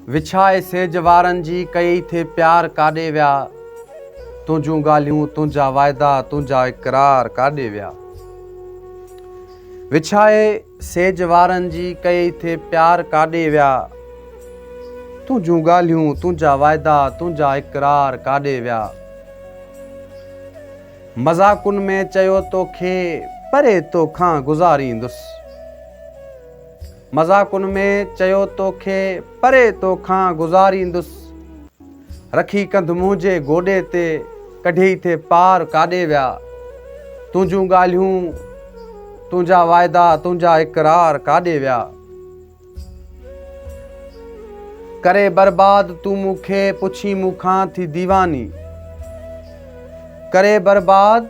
विछाए सेज वारनि जी कई थे प्यार काॾे विया। तुंहिंजूं ॻाल्हियूं तुंहिंजा वाइदा तुंहिंजा इक़रार काॾे विया। विछाए सेज वारनि जी कई थे प्यार काॾे विया। तुंहिंजूं ॻाल्हियूं तुंहिंजा वाइदा तुंहिंजा इक़रार काॾे विया। मज़ाकुनि में चयो तोखे परे तोखां गुज़ारींदुसि। मज़ाकुनि में चयो तोखे परे तोखां गुज़ारींदुसि। रखी कंध मुंहिंजे गोॾे ते कढी थे पार काॾे विया। तुंहिंजूं ॻाल्हियूं तुंहिंजा वाइदा तुंहिंजा इक़रार काॾे विया। करे बर्बाद तूं मूंखे पुछी मूंखां थी दीवानी। करे बर्बाद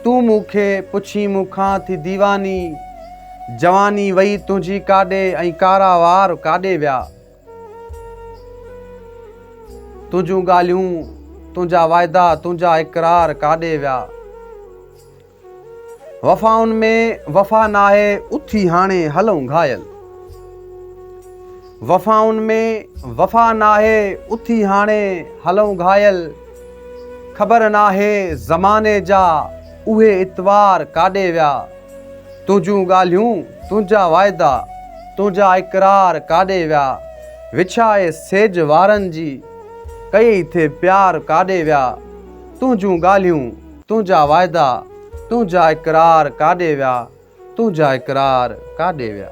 तूं मूंखे पुछी मूंखां थी दीवानी। जवानी वई तुंहिंजी काॾे ऐं कारा वार काॾे विया। तुंहिंजूं ॻाल्हियूं तुंहिंजा वाइदा तुंहिंजा इक़रार काॾे विया। वफ़ाउनि में वफ़ा नाहे उथी हाणे हलूं घायल। वफ़ाउनि में वफ़ा नाहे उथी हाणे हलूं घायल। ख़बर नाहे ज़माने जा उहे इतवार काॾे विया। तुंहिंजूं ॻाल्हियूं तुंहिंजा वाइदा तुंहिंजा इक़रार काॾे विया। विछाए सेज वारनि जी कई थे प्यार काॾे विया। तुंहिंजूं ॻाल्हियूं तुंहिंजा वाइदा तुंहिंजा इक़रार काॾे विया। तुंहिंजा इक़रार काॾे विया।